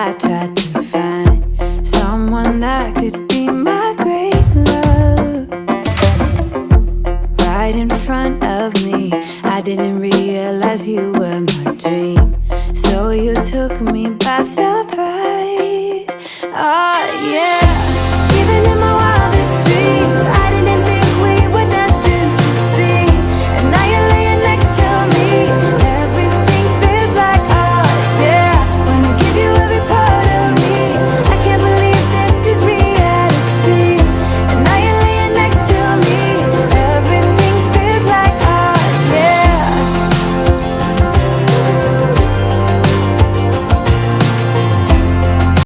I tried to find someone that could be my great love. Right in front of me, I didn't realize you were my dream. So you took me by surprise. Oh yeah.